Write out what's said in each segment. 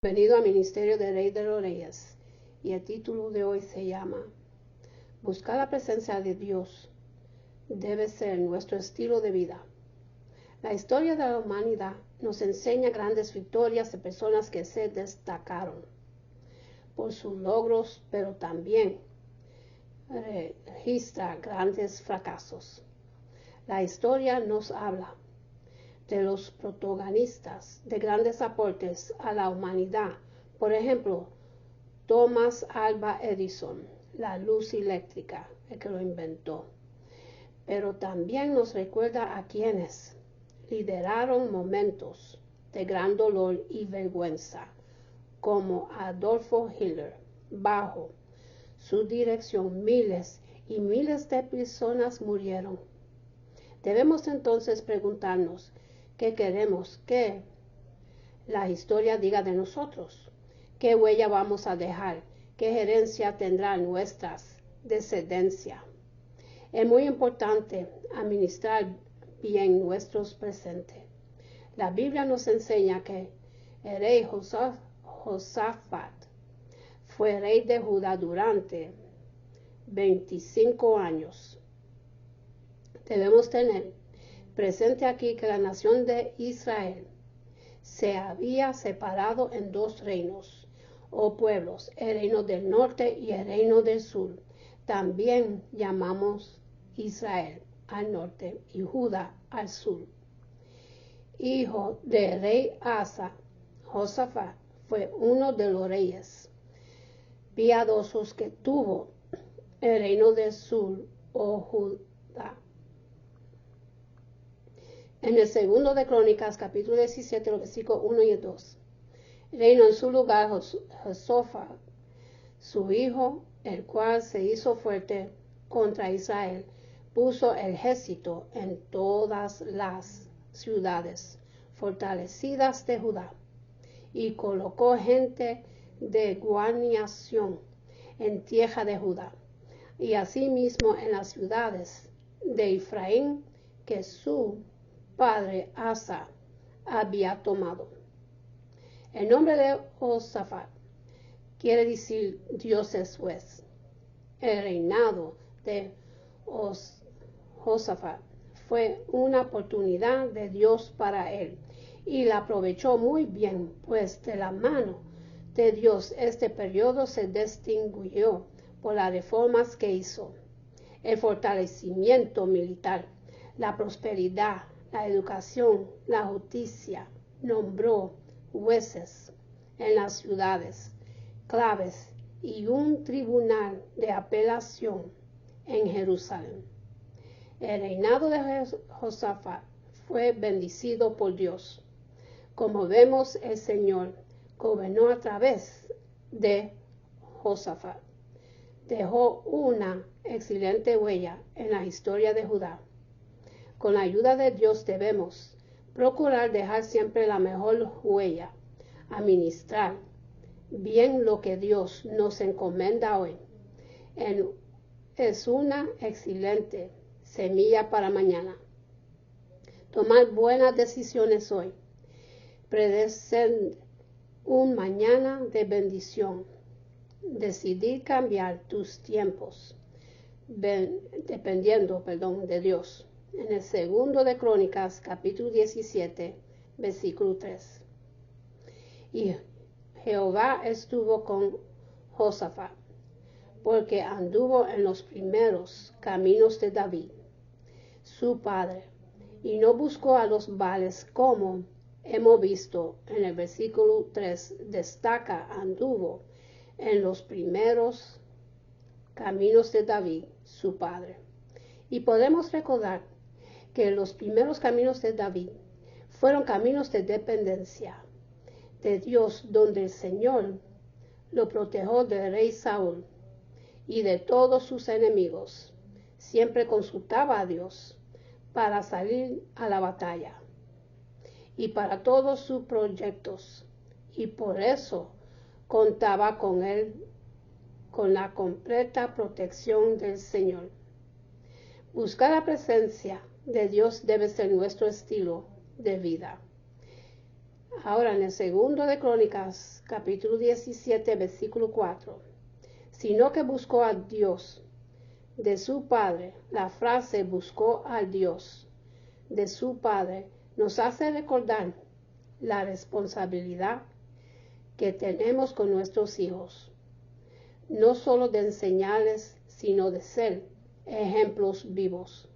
Bienvenido al Ministerio de Rey de los Reyes, y el título de hoy se llama Buscar la presencia de Dios debe ser nuestro estilo de vida. La historia de la humanidad nos enseña grandes victorias de personas que se destacaron por sus logros, pero también registra grandes fracasos. La historia nos habla de los protagonistas de grandes aportes a la humanidad. Por ejemplo, Thomas Alva Edison, la luz eléctrica, el que lo inventó. Pero también nos recuerda a quienes lideraron momentos de gran dolor y vergüenza, como Adolfo Hitler. Bajo su dirección, miles y miles de personas murieron. Debemos entonces preguntarnos qué queremos que la historia diga de nosotros, qué huella vamos a dejar, qué herencia tendrá nuestra descendencia. Es muy importante administrar bien nuestros presentes. La Biblia nos enseña que el rey Josafat fue rey de Judá durante 25 años. Debemos tener presente aquí que la nación de Israel se había separado en dos reinos o pueblos, el reino del norte y el reino del sur. También llamamos Israel al norte y Judá al sur. Hijo del rey Asa, Josafat fue uno de los reyes piadosos que tuvo el reino del sur o Judá. En el segundo de Crónicas, capítulo 17, versículos 1 y 2. Reinó en su lugar Josafat, su hijo, el cual se hizo fuerte contra Israel, puso el ejército en todas las ciudades fortalecidas de Judá y colocó gente de guarnición en tierra de Judá y asimismo en las ciudades de Efraín que su padre Asa había tomado. El nombre de Josafat quiere decir Dios es juez. El reinado de Josafat fue una oportunidad de Dios para él y la aprovechó muy bien, pues de la mano de Dios este periodo se distinguió por las reformas que hizo, el fortalecimiento militar, la prosperidad, la educación, la justicia. Nombró jueces en las ciudades claves y un tribunal de apelación en Jerusalén. El reinado de Josafat fue bendecido por Dios. Como vemos, el Señor gobernó a través de Josafat. Dejó una excelente huella en la historia de Judá. Con la ayuda de Dios debemos procurar dejar siempre la mejor huella, administrar bien lo que Dios nos encomienda hoy. Es una excelente semilla para mañana. Tomar buenas decisiones hoy. Predecir un mañana de bendición. Decidir cambiar tus tiempos dependiendo de Dios. En el segundo de Crónicas, capítulo 17, versículo 3. Y Jehová estuvo con Josafat, porque anduvo en los primeros caminos de David, su padre, y no buscó a los Baales, como hemos visto en el versículo 3, destaca, anduvo en los primeros caminos de David, su padre. Y podemos recordar que los primeros caminos de David fueron caminos de dependencia de Dios, donde el Señor lo protegió del rey Saúl y de todos sus enemigos. Siempre consultaba a Dios para salir a la batalla y para todos sus proyectos, y por eso contaba con él, con la completa protección del Señor. Buscar la presencia de Dios debe ser nuestro estilo de vida. Ahora en el segundo de Crónicas, capítulo 17, versículo 4. Sino que buscó a Dios de su padre. La frase buscó al Dios de su padre nos hace recordar la responsabilidad que tenemos con nuestros hijos, no solo de enseñarles, sino de ser ejemplos vivos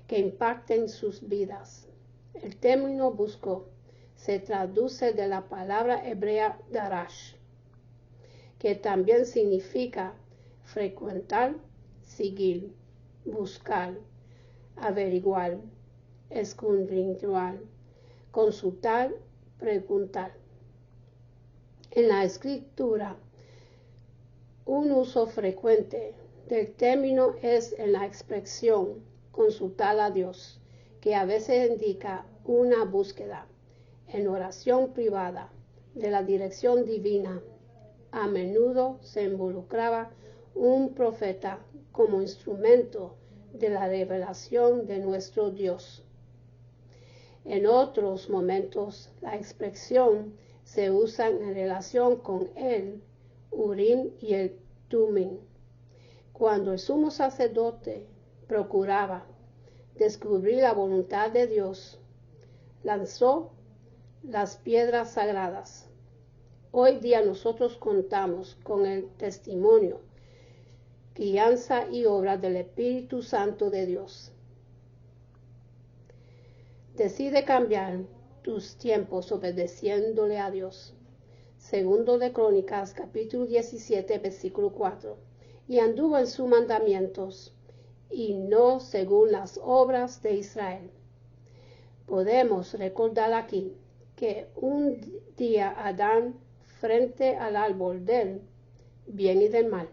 que impacten sus vidas. El término buscó se traduce de la palabra hebrea darash, que también significa frecuentar, seguir, buscar, averiguar, escudriñar, consultar, preguntar. En la escritura, un uso frecuente del término es en la expresión consultar a Dios, que a veces indica una búsqueda en oración privada de la dirección divina. A menudo se involucraba un profeta como instrumento de la revelación de nuestro Dios. En otros momentos, la expresión se usa en relación con el Urim y el Tumim, cuando el sumo sacerdote procuraba descubrir la voluntad de Dios, lanzó las piedras sagradas. Hoy día nosotros contamos con el testimonio, guianza y obra del Espíritu Santo de Dios. Decide cambiar tus tiempos obedeciéndole a Dios. Segundo de Crónicas, capítulo 17, versículo 4. Y anduvo en sus mandamientos, y no según las obras de Israel. Podemos recordar aquí que un día Adán, frente al árbol del bien y del mal,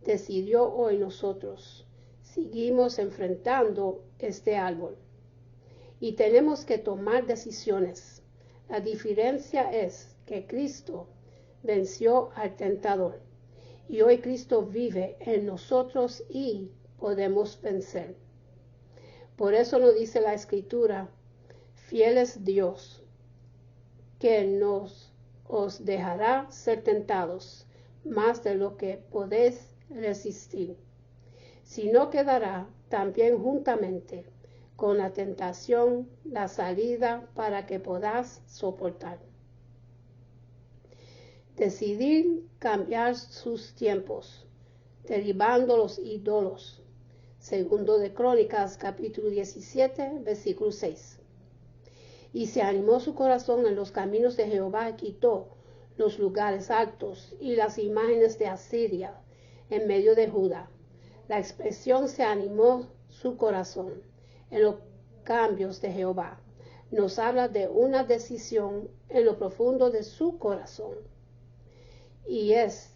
decidió hoy nosotros seguimos enfrentando este árbol y tenemos que tomar decisiones. La diferencia es que Cristo venció al tentador y hoy Cristo vive en nosotros y podemos vencer. Por eso nos dice la Escritura, fiel es Dios, que os dejará ser tentados más de lo que podéis resistir, sino que dará también juntamente con la tentación la salida para que podáis soportar. Decidir cambiar sus tiempos, derribando los ídolos. Segundo de Crónicas, capítulo 17, versículo 6. Y se animó su corazón en los caminos de Jehová y quitó los lugares altos y las imágenes de Asiria en medio de Judá. La expresión se animó su corazón en los cambios de Jehová nos habla de una decisión en lo profundo de su corazón y es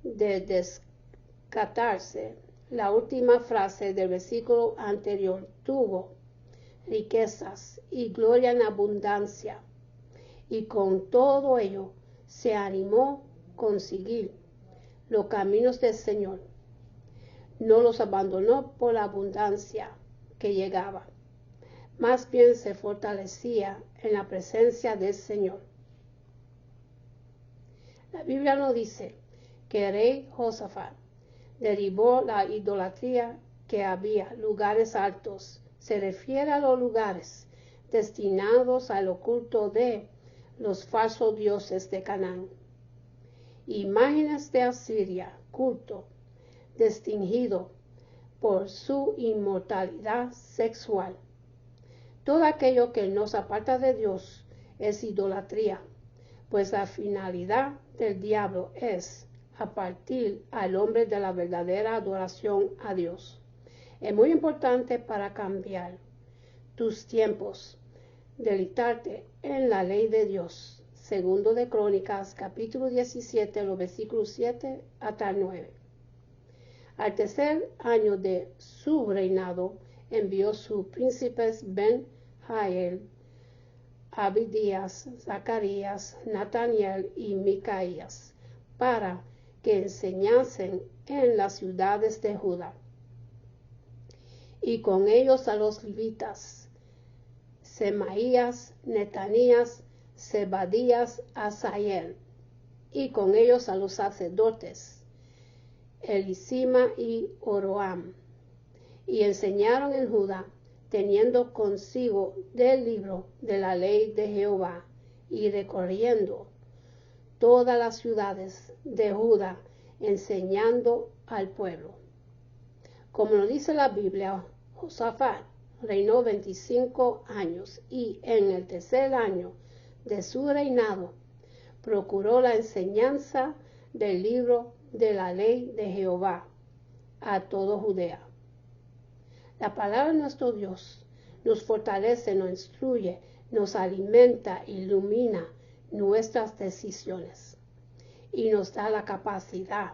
de descartarse. La última frase del versículo anterior tuvo riquezas y gloria en abundancia, y con todo ello se animó con seguir los caminos del Señor. No los abandonó por la abundancia que llegaba, más bien se fortalecía en la presencia del Señor. La Biblia nos dice que el rey Josafat derribó la idolatría que había, lugares altos. Se refiere a los lugares destinados al oculto de los falsos dioses de Canaán. Imágenes de Asiria, culto, distinguido por su inmortalidad sexual. Todo aquello que nos aparta de Dios es idolatría, pues la finalidad del diablo es apartar al hombre de la verdadera adoración a Dios. Es muy importante para cambiar tus tiempos, deleitarte en la ley de Dios. Segundo de Crónicas, capítulo 17, los versículos 7 hasta el 9. Al tercer año de su reinado, envió sus príncipes Ben-Jael, Abdías, Zacarías, Nataniel y Micaías, para que enseñasen en las ciudades de Judá, y con ellos a los levitas, Semaías, Netanías, Zebadías, Asael, y con ellos a los sacerdotes, Elisima y Oroam, y enseñaron en Judá, teniendo consigo del libro de la ley de Jehová, y recorriendo todas las ciudades de Judá, enseñando al pueblo. Como lo dice la Biblia, Josafat reinó 25 años, y en el tercer año de su reinado procuró la enseñanza del libro de la ley de Jehová a todo Judea. La palabra de nuestro Dios nos fortalece, nos instruye, nos alimenta, ilumina nuestras decisiones y nos da la capacidad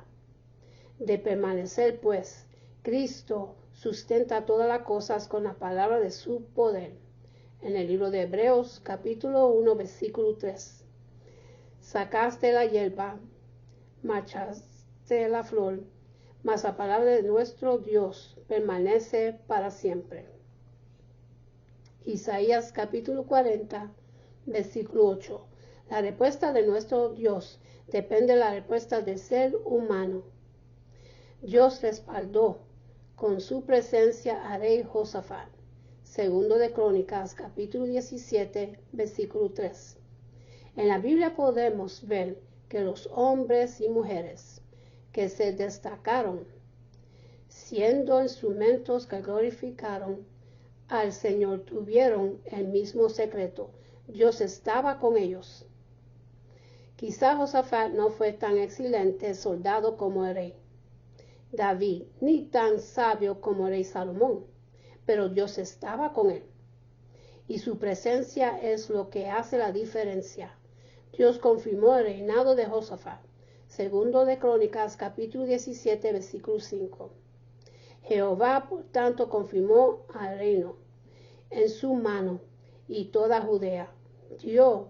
de permanecer, pues Cristo sustenta todas las cosas con la palabra de su poder. En el libro de Hebreos, capítulo 1, versículo 3. Sacaste la hierba, marchaste la flor, mas la palabra de nuestro Dios permanece para siempre. Isaías capítulo 40, versículo 8. La respuesta de nuestro Dios depende de la respuesta del ser humano. Dios respaldó con su presencia a rey Josafat. Segundo de Crónicas capítulo 17, versículo 3. En la Biblia podemos ver que los hombres y mujeres que se destacaron, siendo instrumentos que glorificaron al Señor, tuvieron el mismo secreto. Dios estaba con ellos. Quizá Josafat no fue tan excelente soldado como el rey David, ni tan sabio como el rey Salomón, pero Dios estaba con él. Y su presencia es lo que hace la diferencia. Dios confirmó el reinado de Josafat. Segundo de Crónicas, capítulo 17, versículo 5. Jehová, por tanto, confirmó al reino en su mano, y toda Judea dio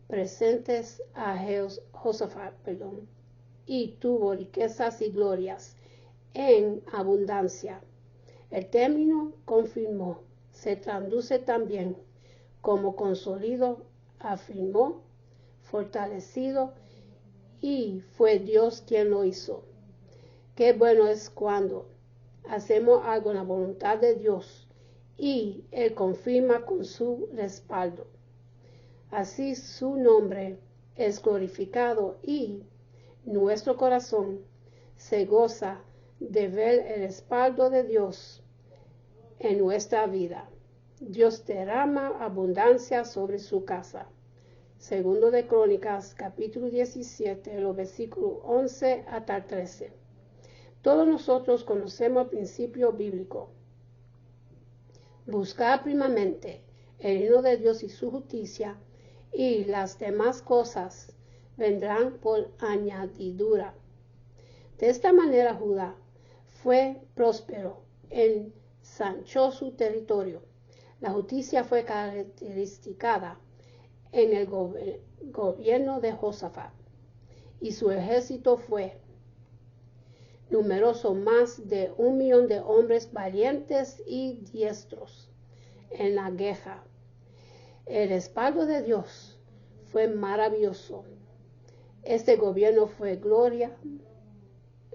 presentes a Josafat, y tuvo riquezas y glorias en abundancia. El término confirmó se traduce también como consolidó, afirmó, fortalecido, y fue Dios quien lo hizo. Qué bueno es cuando hacemos algo en la voluntad de Dios y Él confirma con su respaldo. Así su nombre es glorificado y nuestro corazón se goza de ver el respaldo de Dios en nuestra vida. Dios derrama abundancia sobre su casa. Segundo de Crónicas, capítulo 17, los versículos 11 hasta 13. Todos nosotros conocemos el principio bíblico. Buscar primeramente el reino de Dios y su justicia, y las demás cosas vendrán por añadidura. De esta manera Judá fue próspero, ensanchó su territorio. La justicia fue caracterizada en el gobierno de Josafat, y su ejército fue numeroso, más de 1 millón de hombres valientes y diestros en la guerra. El respaldo de Dios fue maravilloso. Este gobierno fue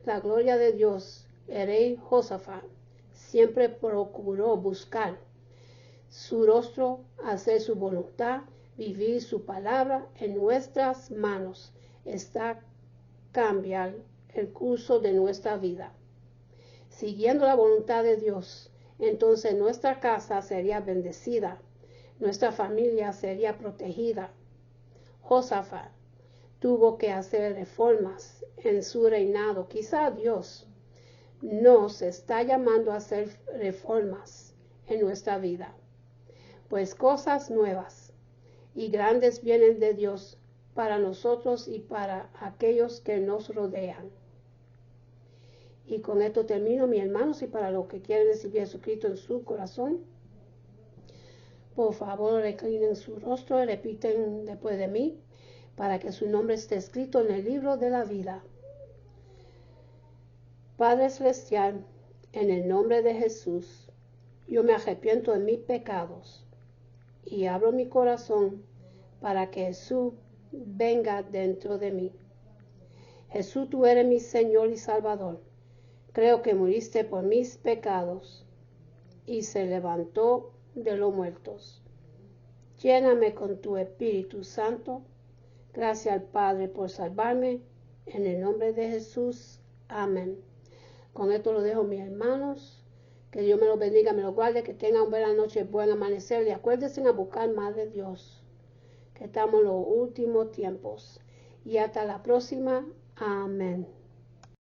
la gloria de Dios. El rey Josafat siempre procuró buscar su rostro, hacer su voluntad, vivir su palabra. En nuestras manos está cambiar el curso de nuestra vida. Siguiendo la voluntad de Dios, entonces nuestra casa sería bendecida, nuestra familia sería protegida. Josafat tuvo que hacer reformas en su reinado. Quizá Dios nos está llamando a hacer reformas en nuestra vida, pues cosas nuevas y grandes vienen de Dios para nosotros y para aquellos que nos rodean. Y con esto termino, mis hermanos, y para los que quieren recibir a Jesucristo en su corazón, por favor reclinen su rostro y repiten después de mí, para que su nombre esté escrito en el libro de la vida. Padre Celestial, en el nombre de Jesús, yo me arrepiento de mis pecados y abro mi corazón para que Jesús venga dentro de mí. Jesús, tú eres mi Señor y Salvador. Creo que muriste por mis pecados y se levantó de los muertos. Lléname con tu Espíritu Santo. Gracias al Padre por salvarme. En el nombre de Jesús. Amén. Con esto lo dejo, mis hermanos. Que Dios me los bendiga, me los guarde, que tengan buena noche, buen amanecer. Y acuérdense a buscar más de Dios, que estamos en los últimos tiempos. Y hasta la próxima. Amén.